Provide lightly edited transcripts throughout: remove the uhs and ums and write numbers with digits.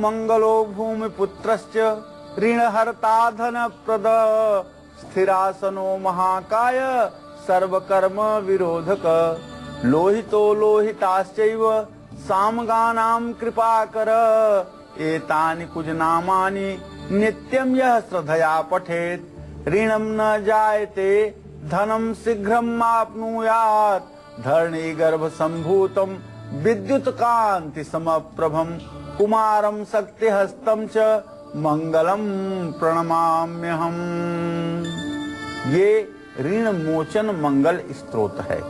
मंगलो भूमिपुत्रश्च ऋणहर्ता धनप्रद स्थिरासनो महाकाय सर्वकर्म विरोधक लोहितो लोहिताश्चैव सामगानां कृपाकर एतानि कुजनामानि नित्यं यः श्रद्धया पठेत् ऋणं न जायते धनं शीघ्रम् आप्नुयात् धरणी गर्भ संभूतं विद्युत कांति समप्रभम कुमारं शक्तिहस्तं च मंगलम प्रणमाम्यहम्। ये ऋण मोचन मंगल स्तोत्र है।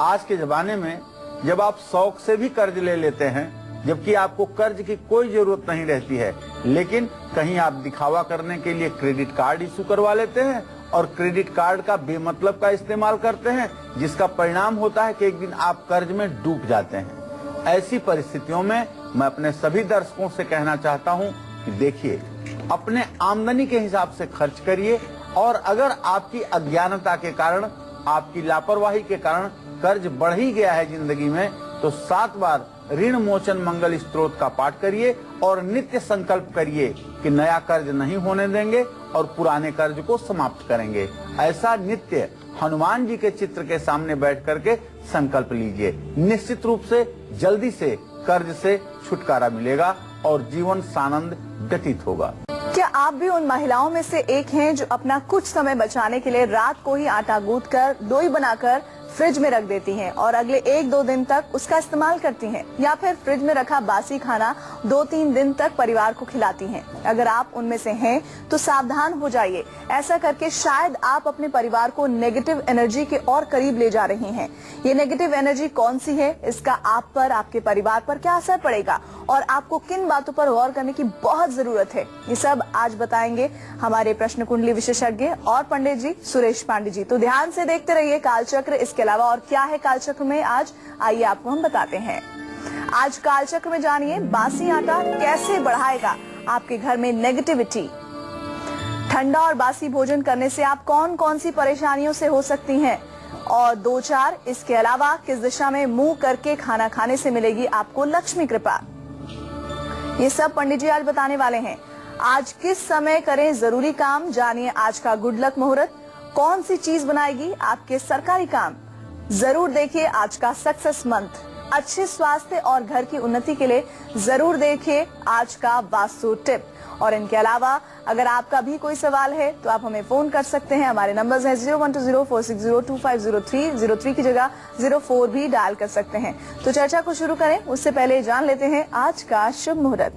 आज के जमाने में जब आप शौक से भी कर्ज ले लेते हैं, जबकि आपको कर्ज की कोई जरूरत नहीं रहती है, लेकिन कहीं आप दिखावा करने के लिए क्रेडिट कार्ड इशू करवा लेते हैं और क्रेडिट कार्ड का बेमतलब का इस्तेमाल करते हैं, जिसका परिणाम होता है कि एक दिन आप कर्ज में डूब जाते हैं। ऐसी परिस्थितियों में मैं अपने सभी दर्शकों से कहना चाहता हूं कि देखिए, अपने आमदनी के हिसाब से खर्च करिए और अगर आपकी अज्ञानता के कारण, आपकी लापरवाही के कारण कर्ज बढ़ ही गया है जिंदगी में, तो 7 बार ऋण मोचन मंगल स्तोत्र का पाठ करिए और नित्य संकल्प करिए कि नया कर्ज नहीं होने देंगे और पुराने कर्ज को समाप्त करेंगे। ऐसा नित्य हनुमान जी के चित्र के सामने बैठ करके संकल्प लीजिए। निश्चित रूप से जल्दी से कर्ज से छुटकारा मिलेगा और जीवन सानंद व्यतीत होगा। क्या आप भी उन महिलाओं में से एक हैं जो अपना कुछ समय बचाने के लिए रात को ही आटा गूंथकर लोई बनाकर फ्रिज में रख देती हैं और अगले 1-2 दिन तक उसका इस्तेमाल करती हैं, या फिर फ्रिज में रखा बासी खाना 2-3 दिन तक परिवार को खिलाती हैं? अगर आप उनमें से हैं तो सावधान हो जाइए। ऐसा करके शायद आप अपने परिवार को नेगेटिव एनर्जी के और करीब ले जा रही हैं। ये नेगेटिव एनर्जी कौन सी है, इसका आप पर, आपके परिवार पर क्या असर पड़ेगा और आपको किन बातों पर गौर करने की बहुत जरूरत है, ये सब आज बताएंगे हमारे प्रश्न कुंडली विशेषज्ञ और पंडित जी सुरेश पांडे जी। तो ध्यान से देखते रहिए कालचक्र। इसके अलावा और क्या है कालचक्र में आज, आइए आपको हम बताते हैं। आज कालचक्र में जानिए बासी आटा कैसे बढ़ाएगा आपके घर में नेगेटिविटी। ठंडा और बासी भोजन करने से आप कौन कौन सी परेशानियों से हो सकती हैं और 2-4 इसके अलावा किस दिशा में मुंह करके खाना खाने से मिलेगी आपको लक्ष्मी कृपा, ये सब पंडित जी आज बताने वाले हैं। आज किस समय करें जरूरी काम, जानिए आज का गुड लक मुहूर्त। कौन सी चीज बनाएगी आपके सरकारी काम, जरूर देखिए आज का सक्सेस मंथ। अच्छे स्वास्थ्य और घर की उन्नति के लिए जरूर देखिए आज का वास्तु टिप। और इनके अलावा अगर आपका भी कोई सवाल है तो आप हमें फोन कर सकते हैं। हमारे नंबर्स हैं 012046025030, 03 की जगह 04 भी डायल कर सकते हैं। तो चर्चा को शुरू करें उससे पहले जान लेते हैं आज का शुभ मुहूर्त।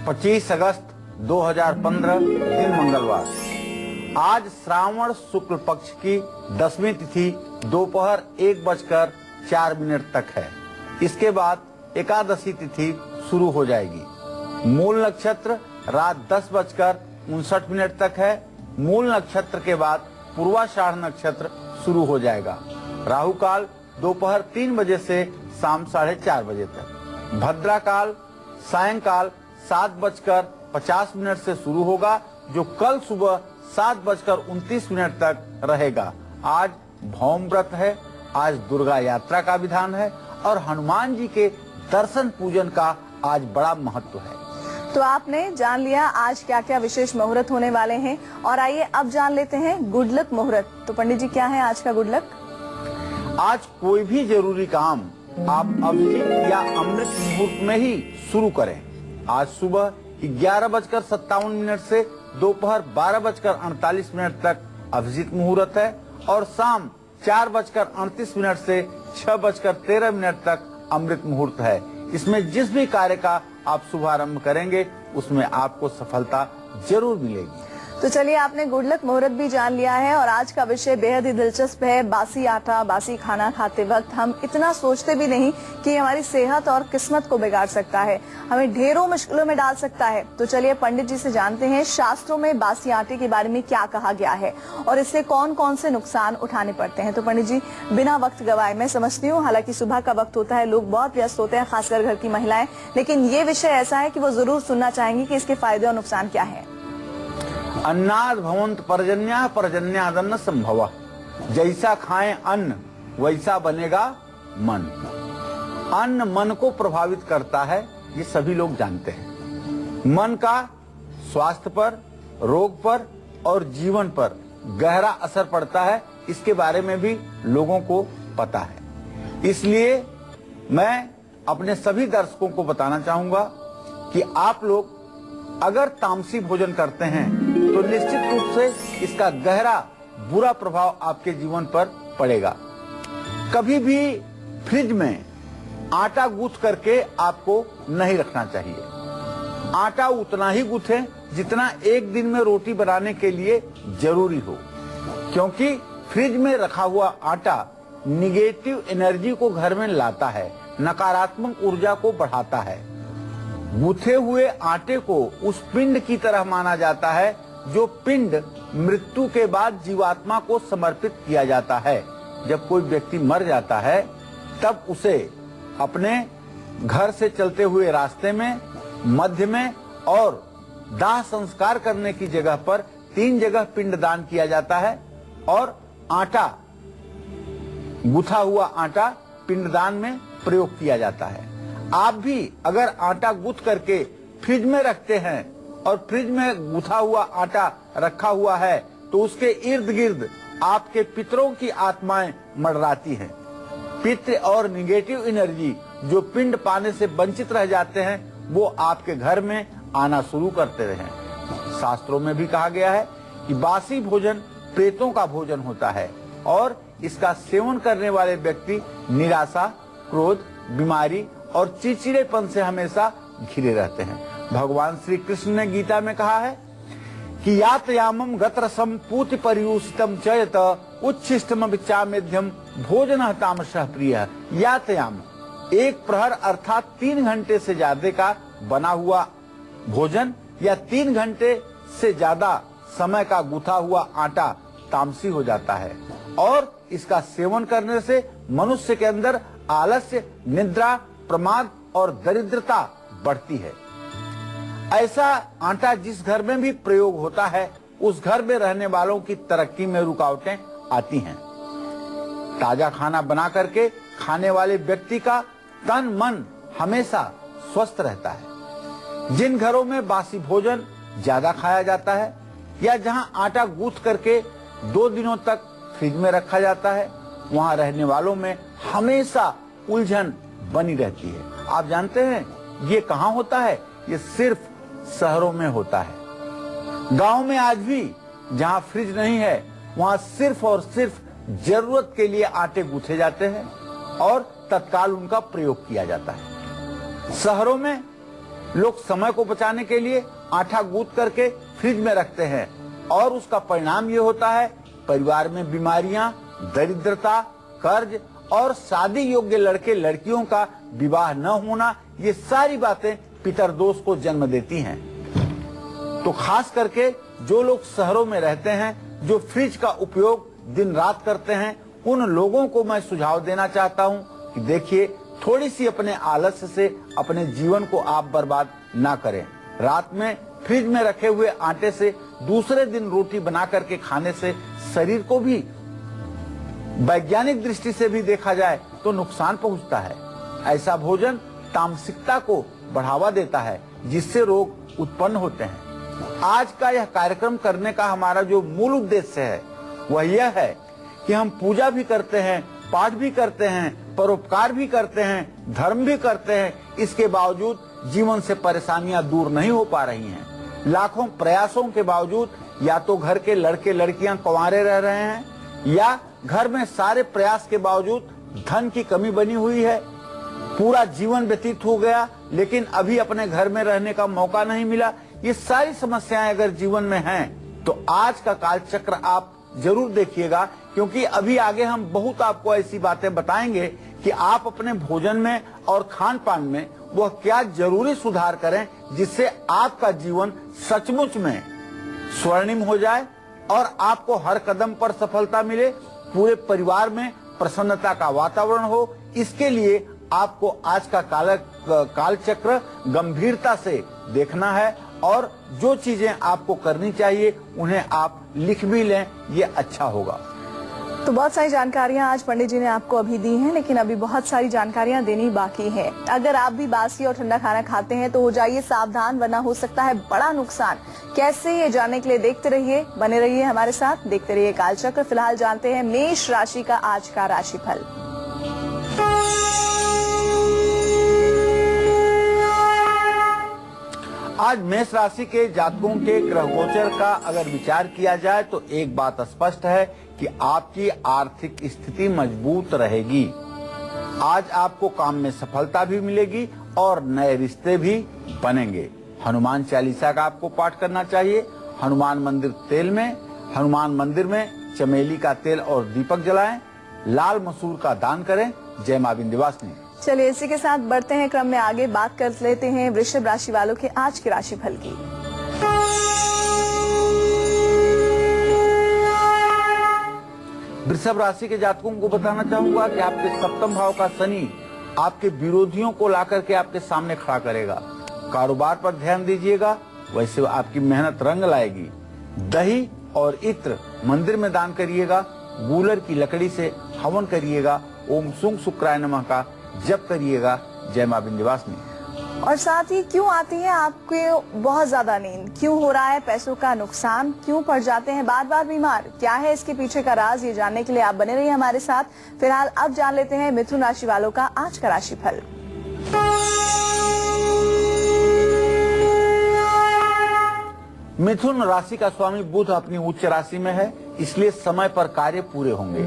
25 अगस्त 2015 दिन मंगलवार। आज श्रावण शुक्ल पक्ष की 10वीं तिथि दोपहर 1:04 तक है। इसके बाद एकादशी तिथि शुरू हो जाएगी। मूल नक्षत्र रात 10:59 तक है। मूल नक्षत्र के बाद पूर्वाषाढ़ नक्षत्र शुरू हो जाएगा। राहु काल दोपहर 3 बजे से शाम 4:30 बजे तक। भद्रा काल सायंकाल 7:50 से शुरू होगा, जो कल सुबह 7:29 तक रहेगा। आज भौम व्रत है, आज दुर्गा यात्रा का विधान है और हनुमान जी के दर्शन पूजन का आज बड़ा महत्व है। तो आपने जान लिया आज क्या क्या विशेष मुहूर्त होने वाले हैं और आइए अब जान लेते हैं गुड लक मुहूर्त। तो पंडित जी क्या है आज का गुड लक? आज कोई भी जरूरी काम आप अभिजीत या अमृत मुहूर्त में ही शुरू करें। आज सुबह 11:57 से दोपहर 12:48 तक अभिजीत मुहूर्त है और शाम 4:38 से 6:13 तक अमृत मुहूर्त है। इसमें जिस भी कार्य का आप शुभारंभ करेंगे उसमें आपको सफलता जरूर मिलेगी। तो चलिए, आपने गुड लक मुहूर्त भी जान लिया है और आज का विषय बेहद ही दिलचस्प है। बासी आटा, बासी खाना खाते वक्त हम इतना सोचते भी नहीं कि हमारी सेहत और किस्मत को बिगाड़ सकता है, हमें ढेरों मुश्किलों में डाल सकता है। तो चलिए पंडित जी से जानते हैं शास्त्रों में बासी आटे के बारे में क्या कहा गया है और इससे कौन कौन से नुकसान उठाने पड़ते हैं। तो पंडित जी बिना वक्त गवाए, मैं समझती हूँ हालांकि सुबह का वक्त होता है, लोग बहुत व्यस्त होते हैं, खासकर घर की महिलाएं, लेकिन ये विषय ऐसा है कि वो जरूर सुनना चाहेंगी कि इसके फायदे और नुकसान क्या है। अन्नाद भवंत पर्जन्या पर्जन्यादन्न संभव। जैसा खाएं अन्न वैसा बनेगा मन। अन्न मन को प्रभावित करता है, ये सभी लोग जानते हैं। मन का स्वास्थ्य पर, रोग पर और जीवन पर गहरा असर पड़ता है, इसके बारे में भी लोगों को पता है। इसलिए मैं अपने सभी दर्शकों को बताना चाहूंगा कि आप लोग अगर तामसी भोजन करते हैं तो निश्चित रूप से इसका गहरा बुरा प्रभाव आपके जीवन पर पड़ेगा। कभी भी फ्रिज में आटा गूंथ करके आपको नहीं रखना चाहिए। आटा उतना ही गूंथें जितना एक दिन में रोटी बनाने के लिए जरूरी हो, क्योंकि फ्रिज में रखा हुआ आटा निगेटिव एनर्जी को घर में लाता है, नकारात्मक ऊर्जा को बढ़ाता है। गूंथे हुए आटे को उस पिंड की तरह माना जाता है जो पिंड मृत्यु के बाद जीवात्मा को समर्पित किया जाता है। जब कोई व्यक्ति मर जाता है तब उसे अपने घर से चलते हुए रास्ते में, मध्य में और दाह संस्कार करने की जगह पर 3 जगह पिंडदान किया जाता है और आटा, गूथा हुआ आटा पिंडदान में प्रयोग किया जाता है। आप भी अगर आटा गूंथ करके फ्रिज में रखते हैं और फ्रिज में गूथा हुआ आटा रखा हुआ है तो उसके इर्द गिर्द आपके पितरों की आत्माएं मंडराती हैं। पितृ और निगेटिव एनर्जी जो पिंड पाने से वंचित रह जाते हैं वो आपके घर में आना शुरू करते रहे। शास्त्रों में भी कहा गया है कि बासी भोजन प्रेतों का भोजन होता है और इसका सेवन करने वाले व्यक्ति निराशा, क्रोध, बीमारी और चिड़चिड़ेपन से हमेशा घिरे रहते हैं। भगवान श्री कृष्ण ने गीता में कहा है कि यातयामम गत्रसम पूति परियूषितम चयत उच्छिष्टम विचामेध्यम भोजन तामसः प्रिय। यातयाम एक प्रहर अर्थात 3 घंटे से ज्यादा का बना हुआ भोजन या 3 घंटे से ज्यादा समय का गूथा हुआ आटा तामसी हो जाता है और इसका सेवन करने से मनुष्य के अंदर आलस्य, निद्रा, प्रमाद और दरिद्रता बढ़ती है। ऐसा आटा जिस घर में भी प्रयोग होता है उस घर में रहने वालों की तरक्की में रुकावटें आती हैं। ताजा खाना बना करके खाने वाले व्यक्ति का तन मन हमेशा स्वस्थ रहता है। जिन घरों में बासी भोजन ज्यादा खाया जाता है या जहां आटा गूंथ करके 2 दिनों तक फ्रिज में रखा जाता है वहां रहने वालों में हमेशा उलझन बनी रहती है। आप जानते हैं ये कहां होता है? ये सिर्फ शहरों में होता है। गांव में आज भी जहां फ्रिज नहीं है वहां सिर्फ और सिर्फ जरूरत के लिए आटे गूंथे जाते हैं और तत्काल उनका प्रयोग किया जाता है। शहरों में लोग समय को बचाने के लिए आटा गूंथ करके फ्रिज में रखते हैं और उसका परिणाम ये होता है परिवार में बीमारियां, दरिद्रता, कर्ज और शादी योग्य लड़के लड़कियों का विवाह न होना, ये सारी बातें पितरदोष को जन्म देती हैं। तो खास करके जो लोग शहरों में रहते हैं, जो फ्रिज का उपयोग दिन रात करते हैं, उन लोगों को मैं सुझाव देना चाहता हूं कि देखिए थोड़ी सी अपने आलस्य से अपने जीवन को आप बर्बाद ना करें। रात में फ्रिज में रखे हुए आटे से दूसरे दिन रोटी बना करके खाने से शरीर को भी वैज्ञानिक दृष्टि से भी देखा जाए तो नुकसान पहुंचता है। ऐसा भोजन तामसिकता को बढ़ावा देता है जिससे रोग उत्पन्न होते हैं। आज का यह कार्यक्रम करने का हमारा जो मूल उद्देश्य है वह यह है कि हम पूजा भी करते हैं, पाठ भी करते हैं, परोपकार भी करते हैं, धर्म भी करते हैं, इसके बावजूद जीवन से परेशानियां दूर नहीं हो पा रही हैं। लाखों प्रयासों के बावजूद या तो घर के लड़के लड़कियां कुंवारे रह रहे हैं या घर में सारे प्रयास के बावजूद धन की कमी बनी हुई है। पूरा जीवन व्यतीत हो गया लेकिन अभी अपने घर में रहने का मौका नहीं मिला। ये सारी समस्याएं अगर जीवन में हैं तो आज का कालचक्र आप जरूर देखिएगा, क्योंकि अभी आगे हम बहुत आपको ऐसी बातें बताएंगे कि आप अपने भोजन में और खान पान में वह क्या जरूरी सुधार करें जिससे आपका जीवन सचमुच में स्वर्णिम हो जाए और आपको हर कदम पर सफलता मिले, पूरे परिवार में प्रसन्नता का वातावरण हो। इसके लिए आपको आज का कालचक्र गंभीरता से देखना है और जो चीजें आपको करनी चाहिए उन्हें आप लिख भी लें, ये अच्छा होगा। तो बहुत सारी जानकारियां आज पंडित जी ने आपको अभी दी हैं, लेकिन अभी बहुत सारी जानकारियां देनी बाकी है। अगर आप भी बासी और ठंडा खाना खाते हैं तो हो जाइए सावधान, वरना हो सकता है बड़ा नुकसान। कैसे, ये जानने के लिए देखते रहिए, बने रहिए हमारे साथ, देखते रहिए कालचक्र। फिलहाल जानते हैं मेष राशि का आज का राशिफल। आज मेष राशि के जातकों के ग्रह गोचर का अगर विचार किया जाए तो एक बात स्पष्ट है कि आपकी आर्थिक स्थिति मजबूत रहेगी। आज आपको काम में सफलता भी मिलेगी और नए रिश्ते भी बनेंगे। हनुमान चालीसा का आपको पाठ करना चाहिए। हनुमान मंदिर में चमेली का तेल और दीपक जलाएं। लाल मसूर का दान करें। जय मां विंध्यवासिनी। चलिए इसी के साथ बढ़ते हैं क्रम में आगे, बात कर लेते हैं वृषभ राशि वालों के आज के राशिफल की। वृषभ राशि के जातकों को बताना चाहूंगा कि आपके सप्तम भाव का शनि आपके विरोधियों को लाकर के आपके सामने खड़ा करेगा। कारोबार पर ध्यान दीजिएगा, वैसे आपकी मेहनत रंग लाएगी। दही और इत्र मंदिर में दान करिएगा। गूलर की लकड़ी से हवन करिएगा। ओम सुंग शुक्राय नमः का जप करिएगा। जय मां विंध्यवासिनी। और साथ ही क्यों आती है आपके बहुत ज्यादा नींद, क्यों हो रहा है पैसों का नुकसान, क्यों पड़ जाते हैं बार बार बीमार, क्या है इसके पीछे का राज, ये जानने के लिए आप बने रहिए हमारे साथ। फिलहाल अब जान लेते हैं मिथुन राशि वालों का आज का राशिफल। मिथुन राशि का स्वामी बुध अपनी उच्च राशि में है, इसलिए समय पर कार्य पूरे होंगे।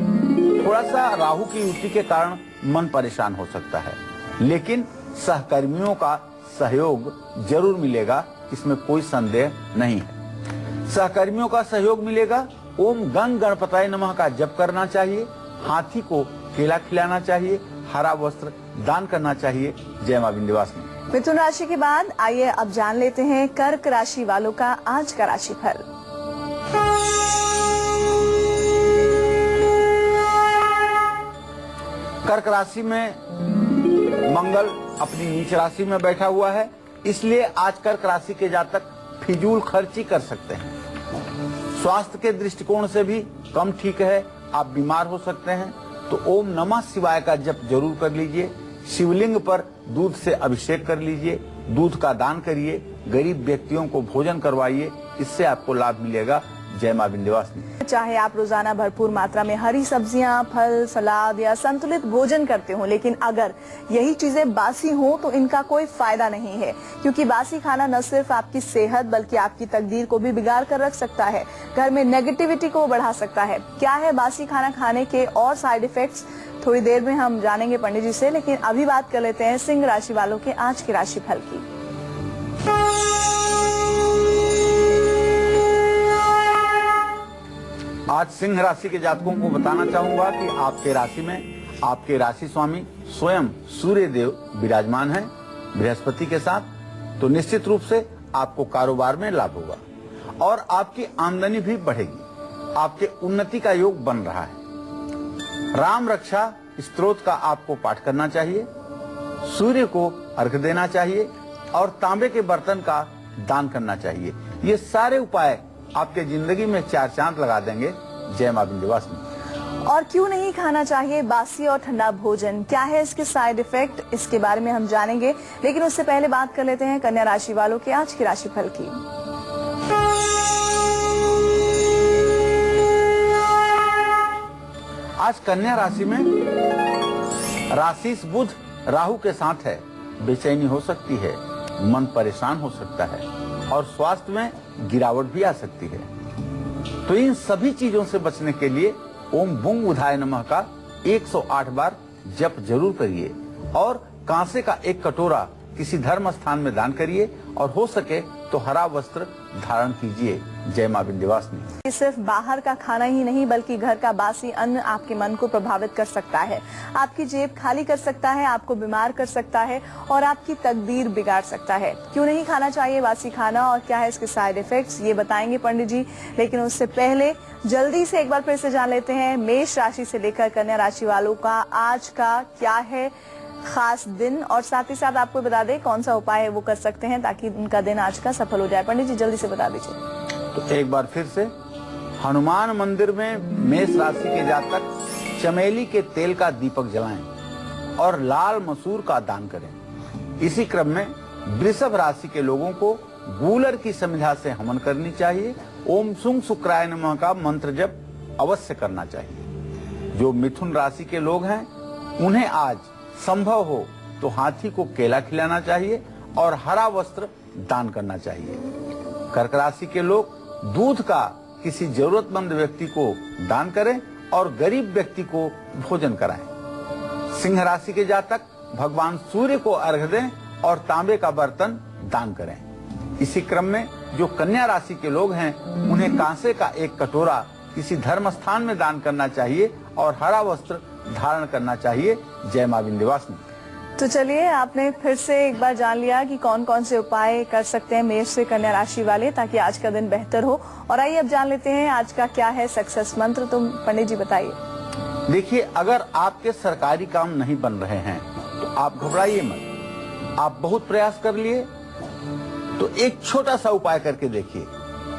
थोड़ा सा राहु की युति के कारण मन परेशान हो सकता है, लेकिन सहकर्मियों का सहयोग जरूर मिलेगा, इसमें कोई संदेह नहीं है। सहकर्मियों का सहयोग मिलेगा। ओम गंग गणपताय नमः का जप करना चाहिए। हाथी को केला खिलाना चाहिए। हरा वस्त्र दान करना चाहिए। जय मां विंध्यवासिनी। मिथुन राशि के बाद आइए अब जान लेते हैं कर्क राशि वालों का आज का राशिफल। कर्क राशि में मंगल अपनी नीच राशि में बैठा हुआ है, इसलिए आज कर्क राशि के जातक फिजूल खर्ची कर सकते हैं। स्वास्थ्य के दृष्टिकोण से भी कम ठीक है, आप बीमार हो सकते हैं। तो ओम नमः शिवाय का जप जरूर कर लीजिए। शिवलिंग पर दूध से अभिषेक कर लीजिए। दूध का दान करिए। गरीब व्यक्तियों को भोजन करवाइए, इससे आपको लाभ मिलेगा। जय मां विंध्यवासिनी। चाहे आप रोजाना भरपूर मात्रा में हरी सब्जियां, फल, सलाद या संतुलित भोजन करते हो, लेकिन अगर यही चीजें बासी हो तो इनका कोई फायदा नहीं है, क्योंकि बासी खाना न सिर्फ आपकी सेहत बल्कि आपकी तकदीर को भी बिगाड़ कर रख सकता है, घर में नेगेटिविटी को बढ़ा सकता है। क्या है बासी खाना खाने के और साइड इफेक्ट्स, थोड़ी देर में हम जानेंगे पंडित जी से, लेकिन अभी बात कर लेते हैं सिंह राशि वालों के आज के राशिफल की। आज सिंह राशि के जातकों को बताना चाहूंगा कि आपके राशि में आपके राशि स्वामी स्वयं सूर्य देव विराजमान है बृहस्पति के साथ। तो निश्चित रूप से आपको कारोबार में लाभ होगा और आपकी आमदनी भी बढ़ेगी। आपके उन्नति का योग बन रहा है। राम रक्षा स्तोत्र का आपको पाठ करना चाहिए। सूर्य को अर्घ्य देना चाहिए और तांबे के बर्तन का दान करना चाहिए। ये सारे उपाय आपके जिंदगी में चार चांद लगा देंगे। जय मां विंध्यवासिनी। और क्यों नहीं खाना चाहिए बासी और ठंडा भोजन, क्या है इसके साइड इफेक्ट, इसके बारे में हम जानेंगे, लेकिन उससे पहले बात कर लेते हैं कन्या राशि वालों के आज के राशिफल की। आज कन्या राशि में राशिस बुध राहु के साथ है। बेचैनी हो सकती है, मन परेशान हो सकता है और स्वास्थ्य में गिरावट भी आ सकती है। तो इन सभी चीजों से बचने के लिए ओम बुंग बुधाय नमः का 108 बार जप जरूर करिए और कांसे का एक कटोरा किसी धर्म स्थान में दान करिए और हो सके तो हरा वस्त्र धारण कीजिए। जय मां विंध्यवासिनी। सिर्फ बाहर का खाना ही नहीं बल्कि घर का बासी अन्न आपके मन को प्रभावित कर सकता है, आपकी जेब खाली कर सकता है, आपको बीमार कर सकता है और आपकी तकदीर बिगाड़ सकता है। क्यों नहीं खाना चाहिए बासी खाना और क्या है इसके साइड इफेक्ट्स, ये बताएंगे पंडित जी, लेकिन उससे पहले जल्दी से एक बार फिर से जान लेते हैं मेष राशि से लेकर कन्या राशि वालों का आज का क्या है खास दिन, और साथ ही साथ आपको बता दें कौन सा उपाय है वो कर सकते हैं ताकि उनका दिन आज का सफल हो जाए। पंडित जी जल्दी से बता दीजिए। तो एक बार फिर से हनुमान मंदिर में मेष राशि के जातक चमेली के तेल का दीपक जलाएं और लाल मसूर का दान करें। इसी क्रम में वृषभ राशि के लोगों को गूलर की समिधा से हवन करनी चाहिए। ओम सुंग शुक्राय नमः का मंत्र जप अवश्य करना चाहिए। जो मिथुन राशि के लोग हैं उन्हें आज संभव हो तो हाथी को केला खिलाना चाहिए और हरा वस्त्र दान करना चाहिए। कर्क राशि के लोग दूध का किसी जरूरतमंद व्यक्ति को दान करें और गरीब व्यक्ति को भोजन कराएं। सिंह राशि के जातक भगवान सूर्य को अर्घ्य दें और तांबे का बर्तन दान करें। इसी क्रम में जो कन्या राशि के लोग हैं उन्हें कांसे का एक कटोरा किसी धर्म स्थान में दान करना चाहिए और हरा वस्त्र धारण करना चाहिए। जय मां विंध्यवासिनी। तो चलिए, आपने फिर से एक बार जान लिया कि कौन कौन से उपाय कर सकते हैं मेष से कन्या राशि वाले, ताकि आज का दिन बेहतर हो। और आइए अब जान लेते हैं आज का क्या है सक्सेस मंत्र। तो पंडित जी बताइए। देखिए, अगर आपके सरकारी काम नहीं बन रहे हैं तो आप घबराइए मत। आप बहुत प्रयास कर लिए तो एक छोटा सा उपाय करके देखिए।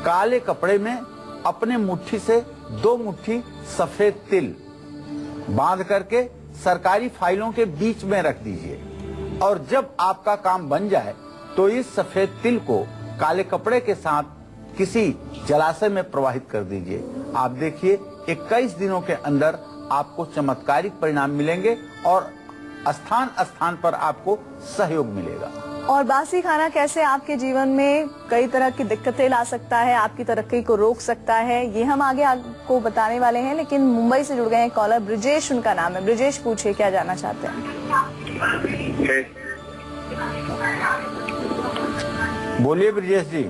काले कपड़े में अपने मुट्ठी से 2 मुट्ठी सफेद तिल बांध करके सरकारी फाइलों के बीच में रख दीजिए और जब आपका काम बन जाए तो इस सफेद तिल को काले कपड़े के साथ किसी जलाशय में प्रवाहित कर दीजिए। आप देखिए 21 दिनों के अंदर आपको चमत्कारिक परिणाम मिलेंगे और स्थान स्थान पर आपको सहयोग मिलेगा। और बासी खाना कैसे आपके जीवन में कई तरह की दिक्कतें ला सकता है, आपकी तरक्की को रोक सकता है, ये हम आगे आपको बताने वाले हैं। लेकिन मुंबई से जुड़ गए हैं कॉलर ब्रिजेश, उनका नाम है। ब्रिजेश, पूछिए क्या जानना चाहते हैं। बोलिए ब्रिजेश जी।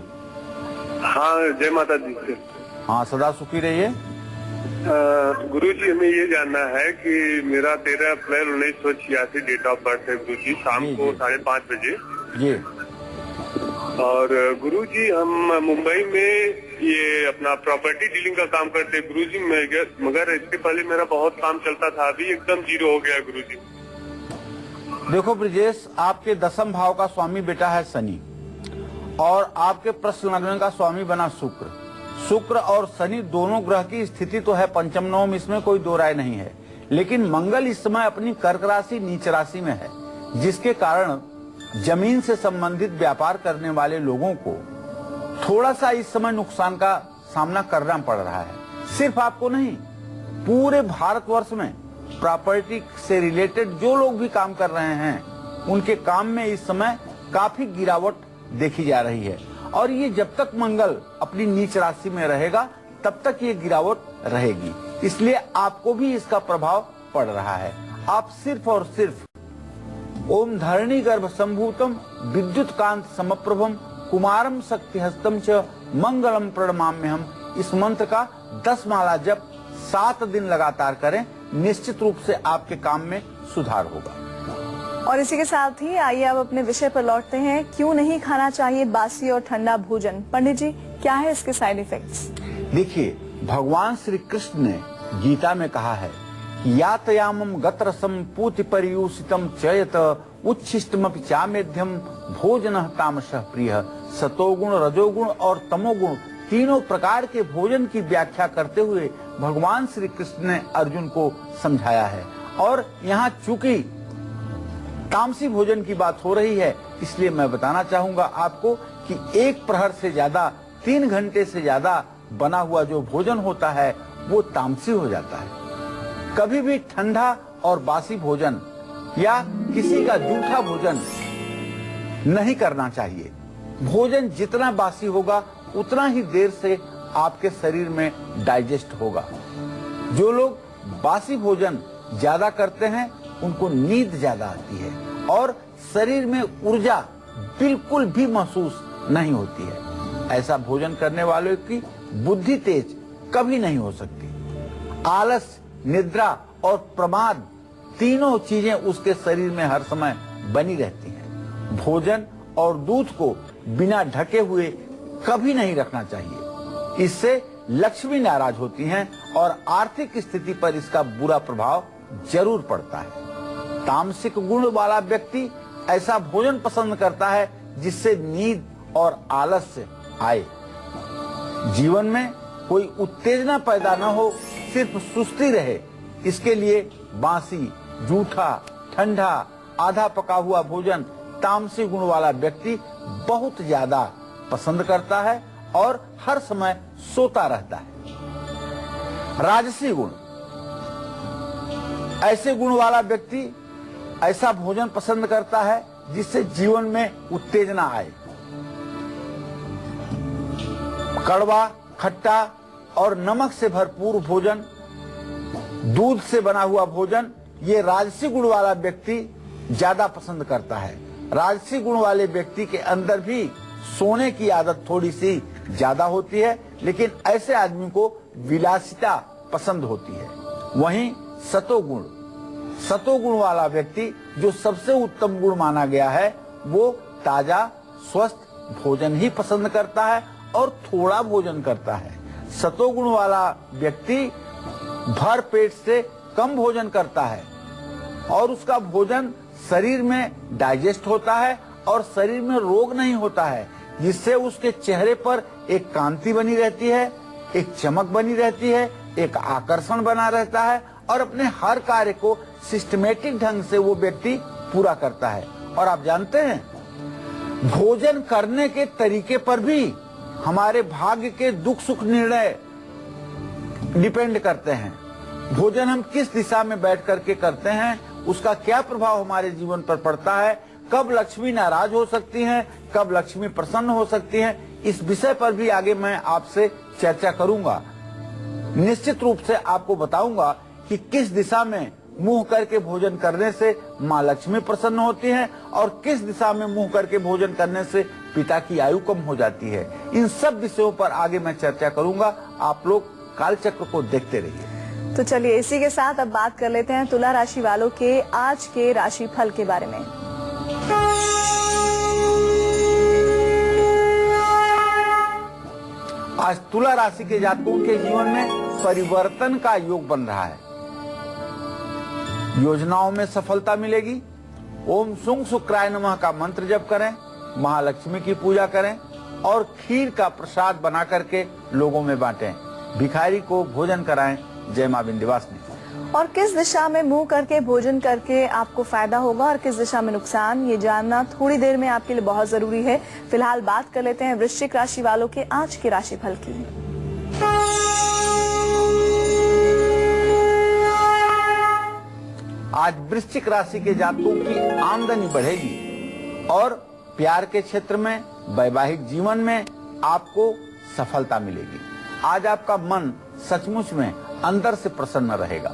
हाँ, जय माता दी। हाँ, सदा सुखी रहिए। गुरुजी, हमें ये जानना है कि मेरा 13 अप्रैल 1986 डेट ऑफ बर्थ है गुरुजी, शाम को 5:30 बजे जी। और गुरुजी हम मुंबई में ये अपना प्रॉपर्टी डीलिंग का काम करते हैं गुरुजी, मगर इसके पहले मेरा बहुत काम चलता था, अभी एकदम जीरो हो गया गुरुजी। देखो ब्रिजेश, आपके 10वें भाव का स्वामी बेटा है शनि और आपके प्रश्न लग्न का स्वामी बना शुक्र। शुक्र और शनि दोनों ग्रह की स्थिति तो है पंचम नवम, इसमें कोई दो राय नहीं है। लेकिन मंगल इस समय अपनी कर्क राशि नीच राशि में है, जिसके कारण जमीन से संबंधित व्यापार करने वाले लोगों को थोड़ा सा इस समय नुकसान का सामना करना पड़ रहा है। सिर्फ आपको नहीं, पूरे भारतवर्ष में प्रॉपर्टी से रिलेटेड जो लोग भी काम कर रहे हैं उनके काम में इस समय काफी गिरावट देखी जा रही है। और ये जब तक मंगल अपनी नीच राशि में रहेगा तब तक ये गिरावट रहेगी, इसलिए आपको भी इसका प्रभाव पड़ रहा है। आप सिर्फ और सिर्फ ओम धरणी गर्भ संभूतम विद्युत कांत समप्रभम कुमारम शक्ति हस्तम च मंगलम प्रणमाम्यहम, इस मंत्र का 10 माला जप 7 दिन लगातार करें। निश्चित रूप से आपके काम में सुधार होगा। और इसी के साथ ही आइए अब अपने विषय पर लौटते हैं। क्यों नहीं खाना चाहिए बासी और ठंडा भोजन? पंडित जी, क्या है इसके साइड इफेक्ट्स? देखिए, भगवान श्री कृष्ण ने गीता में कहा है यातयामम गत्रसम पूति परियूषितम चयत उच्छिष्टमपि चामेध्यम भोजनः तामसः प्रियः। सतोगुण, रजोगुण और तमोगुण तीनों प्रकार के भोजन की व्याख्या करते हुए भगवान श्री कृष्ण ने अर्जुन को समझाया है। और यहाँ चूंकि तामसी भोजन की बात हो रही है, इसलिए मैं बताना चाहूंगा आपको कि 1 प्रहर से ज्यादा, 3 घंटे से ज्यादा बना हुआ जो भोजन होता है वो तामसी हो जाता है। कभी भी ठंडा और बासी भोजन या किसी का जूठा भोजन नहीं करना चाहिए। भोजन जितना बासी होगा उतना ही देर से आपके शरीर में डाइजेस्ट होगा। जो लोग बासी भोजन ज्यादा करते हैं उनको नींद ज्यादा आती है और शरीर में ऊर्जा बिल्कुल भी महसूस नहीं होती है। ऐसा भोजन करने वालों की बुद्धि तेज कभी नहीं हो सकती। आलस, निद्रा और प्रमाद तीनों चीजें उसके शरीर में हर समय बनी रहती हैं। भोजन और दूध को बिना ढके हुए कभी नहीं रखना चाहिए। इससे लक्ष्मी नाराज होती हैं और आर्थिक स्थिति पर इसका बुरा प्रभाव जरूर पड़ता है। तामसिक गुण वाला व्यक्ति ऐसा भोजन पसंद करता है जिससे नींद और आलस्य आए। जीवन में कोई उत्तेजना पैदा न हो, सिर्फ सुस्ती रहे, इसके लिए बासी, जूठा, ठंडा, आधा पका हुआ भोजन तामसी गुण वाला व्यक्ति बहुत ज्यादा पसंद करता है और हर समय सोता रहता है। राजसी गुण, ऐसे गुण वाला व्यक्ति ऐसा भोजन पसंद करता है जिससे जीवन में उत्तेजना आए। कड़वा, खट्टा और नमक से भरपूर भोजन, दूध से बना हुआ भोजन, ये राजसी गुण वाला व्यक्ति ज्यादा पसंद करता है। राजसी गुण वाले व्यक्ति के अंदर भी सोने की आदत थोड़ी सी ज्यादा होती है, लेकिन ऐसे आदमी को विलासिता पसंद होती है। वहीं सतोगुण, सतोगुण वाला व्यक्ति जो सबसे उत्तम गुण माना गया है, वो ताजा स्वस्थ भोजन ही पसंद करता है और थोड़ा भोजन करता है। सतोगुण वाला व्यक्ति भर पेट से कम भोजन करता है और उसका भोजन शरीर में डाइजेस्ट होता है और शरीर में रोग नहीं होता है, जिससे उसके चेहरे पर एक कांति बनी रहती है, एक चमक बनी रहती है, एक आकर्षण बना रहता है और अपने हर कार्य को सिस्टमेटिक ढंग से वो व्यक्ति पूरा करता है। और आप जानते हैं, भोजन करने के तरीके पर भी हमारे भाग्य के दुख सुख निर्णय डिपेंड करते हैं। भोजन हम किस दिशा में बैठ करके करते हैं, उसका क्या प्रभाव हमारे जीवन पर पड़ता है, कब लक्ष्मी नाराज हो सकती हैं, कब लक्ष्मी प्रसन्न हो सकती हैं, इस विषय पर भी आगे मैं आपसे चर्चा करूंगा। निश्चित रूप से आपको बताऊंगा कि किस दिशा में मुंह करके भोजन करने से माँ लक्ष्मी प्रसन्न होती हैं और किस दिशा में मुंह करके भोजन करने से पिता की आयु कम हो जाती है। इन सब विषयों पर आगे मैं चर्चा करूंगा। आप लोग कालचक्र को देखते रहिए। तो चलिए इसी के साथ अब बात कर लेते हैं तुला राशि वालों के आज के राशि फल के बारे में। आज तुला राशि के जातकों के जीवन में परिवर्तन का योग बन रहा है। योजनाओं में सफलता मिलेगी। ओम सुंग शुक्राय नमः का मंत्र जप करें, महालक्ष्मी की पूजा करें और खीर का प्रसाद बना करके लोगों में बांटें। भिखारी को भोजन कराएं। जय मां विंध्यवासिनी। और किस दिशा में मुंह करके भोजन करके आपको फायदा होगा और किस दिशा में नुकसान, ये जानना थोड़ी देर में आपके लिए बहुत जरूरी है। फिलहाल बात कर लेते हैं वृश्चिक राशि वालों के आज के राशिफल की। आज वृश्चिक राशि के जातकों की आमदनी बढ़ेगी और प्यार के क्षेत्र में, वैवाहिक जीवन में आपको सफलता मिलेगी। आज आपका मन सचमुच में अंदर से प्रसन्न रहेगा।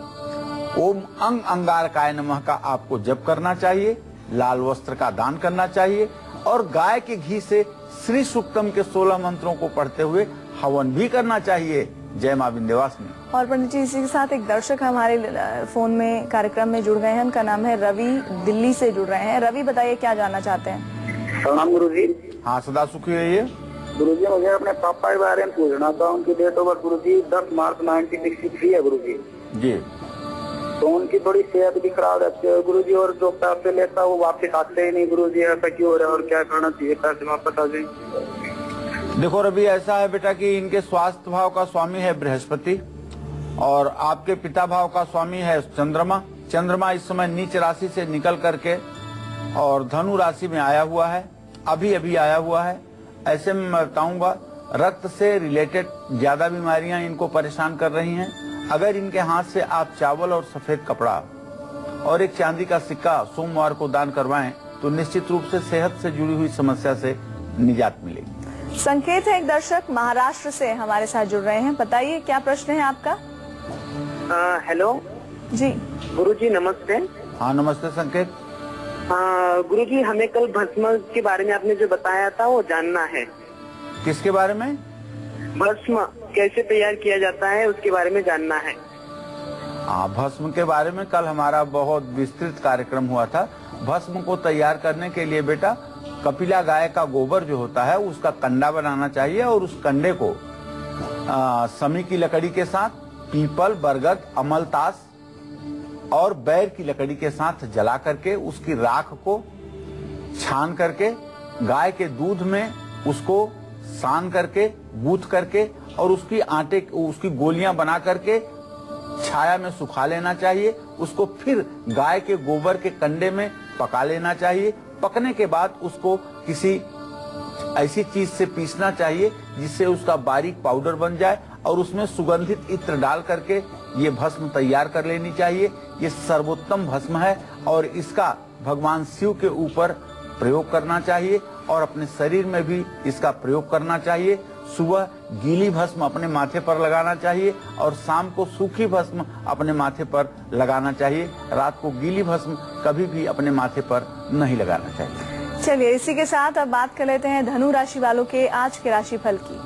ओम अंग अंगारकाय नमः का आपको जप करना चाहिए, लाल वस्त्र का दान करना चाहिए और गाय के घी से श्री सूक्तम के 16 मंत्रों को पढ़ते हुए हवन भी करना चाहिए। जय मां विंध्यवासिनी। और पंडित जी, इसी के साथ एक दर्शक हमारे फोन में कार्यक्रम में जुड़ गए हैं। उनका नाम है रवि, दिल्ली से जुड़ रहे हैं। रवि, बताइए क्या जानना चाहते हैं। प्रणाम गुरुजी। हाँ, सदा सुखी रहिए। गुरुजी, मुझे अपने पापा के बारे में पूछना था। उनकी डेट ऑफ बर्थ गुरुजी 10 मार्च 1963 है गुरुजी जी। तो उनकी थोड़ी सेहत भी खराब रहती है गुरुजी, और जो पैसे लेता है वो वापस आते ही नहीं गुरुजी। ऐसा क्यों हो रहा है और क्या करना चाहिए पैसे वापस आ जाए? देखो रवि, ऐसा है बेटा कि इनके स्वास्थ्य भाव का स्वामी है बृहस्पति और आपके पिता भाव का स्वामी है चंद्रमा। चंद्रमा इस समय नीच राशि से निकल करके और धनु राशि में आया हुआ है, अभी अभी आया हुआ है। ऐसे में मैं बताऊंगा, रक्त से रिलेटेड ज्यादा बीमारियां इनको परेशान कर रही हैं। अगर इनके हाथ से आप चावल और सफेद कपड़ा और एक चांदी का सिक्का सोमवार को दान करवाएं तो निश्चित रूप से सेहत से जुड़ी हुई समस्या से निजात मिलेगी। संकेत है, एक दर्शक महाराष्ट्र से हमारे साथ जुड़ रहे हैं। बताइए क्या प्रश्न है आपका। हेलो जी गुरुजी, नमस्ते। हाँ नमस्ते संकेत। गुरुजी, हमें कल भस्म के बारे में आपने जो बताया था वो जानना है। किसके बारे में? भस्म कैसे तैयार किया जाता है उसके बारे में जानना है। हाँ, भस्म के बारे में कल हमारा बहुत विस्तृत कार्यक्रम हुआ था। भस्म को तैयार करने के लिए बेटा कपिला गाय का गोबर जो होता है उसका कंडा बनाना चाहिए और उस कंडे को समी की लकड़ी के साथ, पीपल, बरगद, अमलतास और बैर की लकड़ी के साथ जला करके उसकी राख को छान करके गाय के दूध में उसको सान करके, गूंथ करके और उसकी गोलियां बना करके छाया में सुखा लेना चाहिए। उसको फिर गाय के गोबर के कंडे में पका लेना चाहिए। पकने के बाद उसको किसी ऐसी चीज से पीसना चाहिए जिससे उसका बारीक पाउडर बन जाए और उसमें सुगंधित इत्र डाल करके ये भस्म तैयार कर लेनी चाहिए। ये सर्वोत्तम भस्म है और इसका भगवान शिव के ऊपर प्रयोग करना चाहिए और अपने शरीर में भी इसका प्रयोग करना चाहिए। सुबह गीली भस्म अपने माथे पर लगाना चाहिए और शाम को सूखी भस्म अपने माथे पर लगाना चाहिए। रात को गीली भस्म कभी भी अपने माथे पर नहीं लगाना चाहिए। चलिए इसी के साथ अब बात कर लेते हैं धनु राशि वालों के आज के राशिफल की।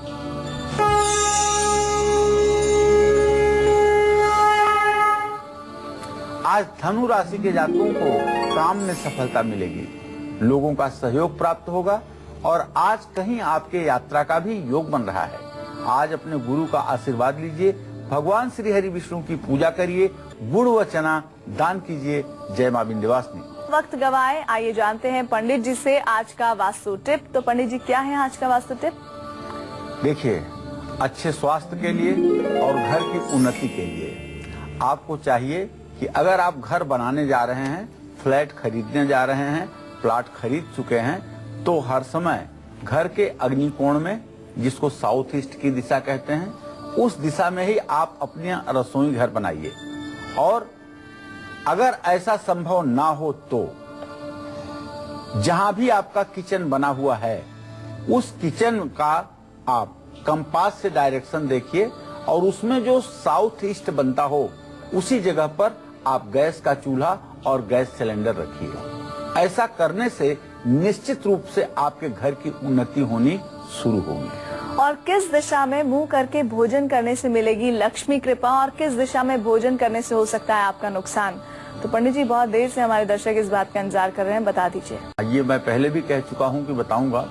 आज धनु राशि के जातकों को काम में सफलता मिलेगी, लोगों का सहयोग प्राप्त होगा और आज कहीं आपके यात्रा का भी योग बन रहा है। आज अपने गुरु का आशीर्वाद लीजिए, भगवान श्री हरि विष्णु की पूजा करिए, गुड़ व चना दान कीजिए। जय मां विंध्यवासिनी। वक्त गवाए, आइए जानते हैं पंडित जी से आज का वास्तु टिप। तो पंडित जी क्या है आज का वास्तु टिप? देखिए, अच्छे स्वास्थ्य के लिए और घर की उन्नति के लिए आपको चाहिए कि अगर आप घर बनाने जा रहे हैं, फ्लैट खरीदने जा रहे हैं, प्लॉट खरीद चुके हैं, तो हर समय घर के अग्निकोण में, जिसको साउथ ईस्ट की दिशा कहते हैं, उस दिशा में ही आप अपने रसोई घर बनाइए। और अगर ऐसा संभव ना हो तो जहां भी आपका किचन बना हुआ है उस किचन का आप कंपास से डायरेक्शन देखिए और उसमें जो साउथ ईस्ट बनता हो उसी जगह पर आप गैस का चूल्हा और गैस सिलेंडर रखिए। ऐसा करने से निश्चित रूप से आपके घर की उन्नति होनी शुरू होगी। और किस दिशा में मुंह करके भोजन करने से मिलेगी लक्ष्मी कृपा और किस दिशा में भोजन करने से हो सकता है आपका नुकसान? तो पंडित जी बहुत देर से हमारे दर्शक इस बात का इंतजार कर रहे हैं, बता दीजिए। ये मैं पहले भी कह चुका हूँ कि बताऊंगा।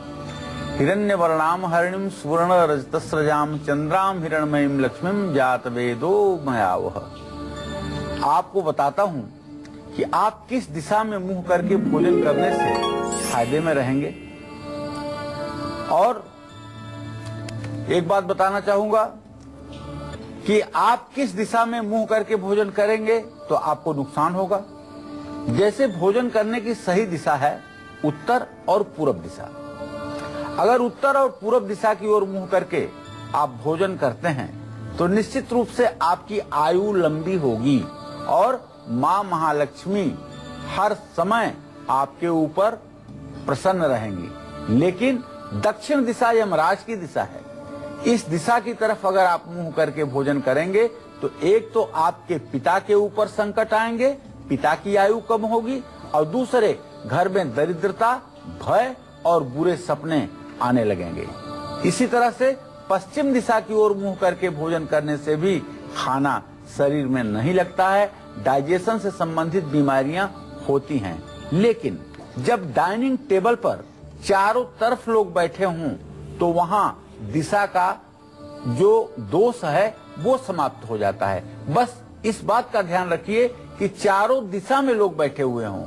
हिरण्य वर्णाम हरिणीम सुवर्ण रजतस्रजाम चंद्राम हिरणमयीम लक्ष्मीम जात वेदो मयावह। आपको बताता हूँ कि आप किस दिशा में मुंह करके भोजन करने से फायदे में रहेंगे। और एक बात बताना चाहूंगा कि आप किस दिशा में मुंह करके भोजन करेंगे तो आपको नुकसान होगा। जैसे भोजन करने की सही दिशा है उत्तर और पूर्व दिशा। अगर उत्तर और पूर्व दिशा की ओर मुंह करके आप भोजन करते हैं तो निश्चित रूप से आपकी आयु लंबी होगी और मां महालक्ष्मी हर समय आपके ऊपर प्रसन्न रहेंगी। लेकिन दक्षिण दिशा यमराज की दिशा है। इस दिशा की तरफ अगर आप मुंह करके भोजन करेंगे तो एक तो आपके पिता के ऊपर संकट आएंगे, पिता की आयु कम होगी, और दूसरे घर में दरिद्रता, भय और बुरे सपने आने लगेंगे। इसी तरह से पश्चिम दिशा की ओर मुंह करके भोजन करने से भी खाना शरीर में नहीं लगता है, डाइजेशन से संबंधित बीमारियां होती हैं। लेकिन जब डाइनिंग टेबल पर चारों तरफ लोग बैठे हों तो वहां दिशा का जो दोष है वो समाप्त हो जाता है। बस इस बात का ध्यान रखिए कि चारों दिशा में लोग बैठे हुए हों,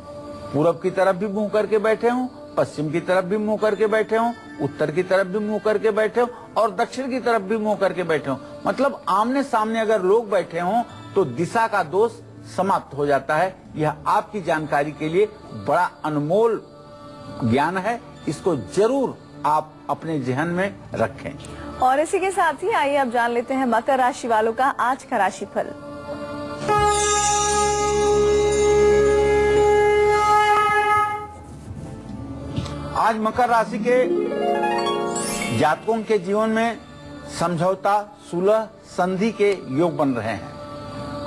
पूरब की तरफ भी मुंह करके बैठे हों, पश्चिम की तरफ भी मुंह करके बैठे हों, उत्तर की तरफ भी मुंह करके बैठे हों और दक्षिण की तरफ भी मुंह करके बैठे हों। मतलब आमने सामने अगर लोग बैठे हों तो दिशा का दोष समाप्त हो जाता है। यह आपकी जानकारी के लिए बड़ा अनमोल ज्ञान है, इसको जरूर आप अपने जहन में रखें। और इसी के साथ ही आइए अब जान लेते हैं मकर राशि वालों का आज का राशिफल। आज मकर राशि के जातकों के जीवन में समझौता, सुलह, संधि के योग बन रहे हैं।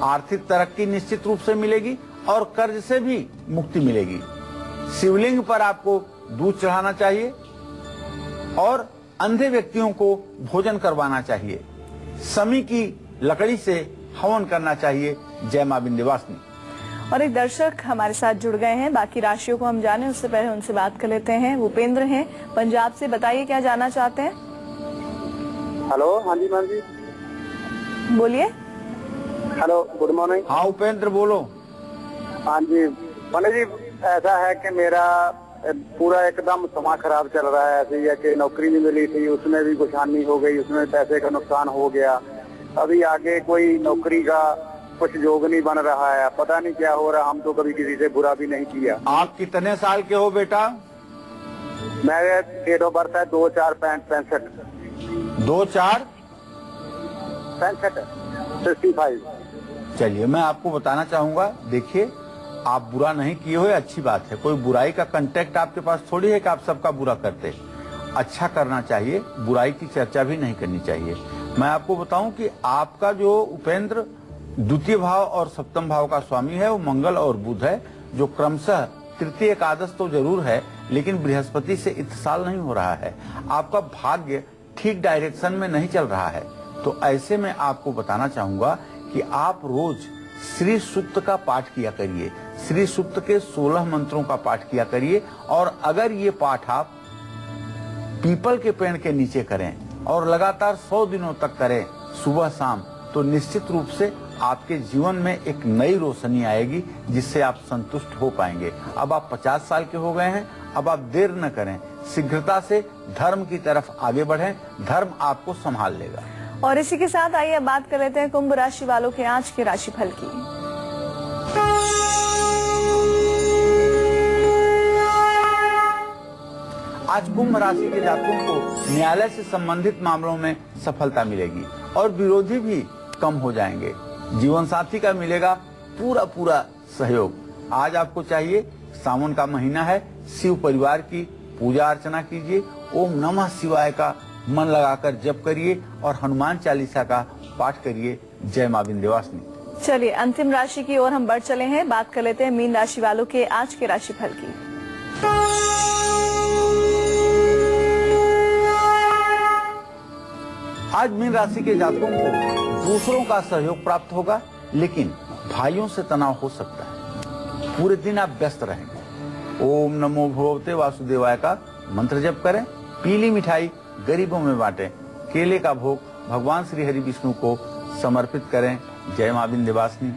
आर्थिक तरक्की निश्चित रूप से मिलेगी और कर्ज से भी मुक्ति मिलेगी। शिवलिंग पर आपको दूध चढ़ाना चाहिए और अंधे व्यक्तियों को भोजन करवाना चाहिए। समी की लकड़ी से हवन करना चाहिए। जय मां विंध्यवासिनी। और एक दर्शक हमारे साथ जुड़ गए हैं, बाकी राशियों को हम जाने उससे पहले उनसे बात कर लेते हैं। भूपेंद्र हैं पंजाब से, बताइए क्या जानना चाहते हैं? हेलो, हाँ जी मैम जी, बोलिए। Hello, good morning. हाँ उपेंद्र बोलो। हाँ जी पंडित जी, ऐसा है कि मेरा पूरा एकदम समा खराब चल रहा है। ऐसे ही है कि नौकरी नहीं मिली थी, उसमें भी कुछ हानि हो गई, उसमें पैसे का नुकसान हो गया। अभी आगे कोई नौकरी का कुछ योग नहीं बन रहा है, पता नहीं क्या हो रहा। हम तो कभी किसी से बुरा भी नहीं किया। आप कितने साल के हो बेटा? मेरे डेट ऑफ बर्थ है 2/4/65। 2/4/65। चलिए मैं आपको बताना चाहूंगा, देखिए आप बुरा नहीं किए हो, अच्छी बात है। कोई बुराई का कंटेक्ट आपके पास थोड़ी है कि आप सबका बुरा करते। अच्छा करना चाहिए, बुराई की चर्चा भी नहीं करनी चाहिए। मैं आपको बताऊं कि आपका जो उपेंद्र द्वितीय भाव और सप्तम भाव का स्वामी है वो मंगल और बुध है, जो क्रमशः तृतीय एकादश तो जरूर है लेकिन बृहस्पति से इत्तेसाल नहीं हो रहा है। आपका भाग्य ठीक डायरेक्शन में नहीं चल रहा है। तो ऐसे में आपको बताना चाहूंगा कि आप रोज श्री सूक्त का पाठ किया करिए, श्री सूक्त के 16 मंत्रों का पाठ किया करिए। और अगर ये पाठ आप पीपल के पेड़ के नीचे करें और लगातार 100 दिनों तक करें सुबह शाम, तो निश्चित रूप से आपके जीवन में एक नई रोशनी आएगी जिससे आप संतुष्ट हो पाएंगे। अब आप 50 साल के हो गए हैं, अब आप देर न करें, शीघ्रता से धर्म की तरफ आगे बढ़ें, धर्म आपको संभाल लेगा। और इसी के साथ आइए बात कर लेते हैं कुंभ राशि वालों के आज के राशिफल की। आज कुंभ राशि के जातकों को न्यायालय से संबंधित मामलों में सफलता मिलेगी और विरोधी भी कम हो जाएंगे। जीवन साथी का मिलेगा पूरा सहयोग। आज आपको चाहिए, सावन का महीना है, शिव परिवार की पूजा अर्चना कीजिए, ओम नमः शिवाय का मन लगाकर जप करिए और हनुमान चालीसा का पाठ करिए। जय मां विंध्यवासिनी। चलिए अंतिम राशि की ओर हम बढ़ चले हैं, बात कर लेते हैं मीन राशि वालों के आज के राशिफल की। आज मीन राशि के जातकों को दूसरों का सहयोग प्राप्त होगा, लेकिन भाइयों से तनाव हो सकता है। पूरे दिन आप व्यस्त रहेंगे। ओम नमो भगवते वासुदेवाय का मंत्र जप करें, पीली मिठाई गरीबों में बांटें, केले का भोग भगवान श्री हरि विष्णु को समर्पित करें। जय मां विंध्यवासिनी।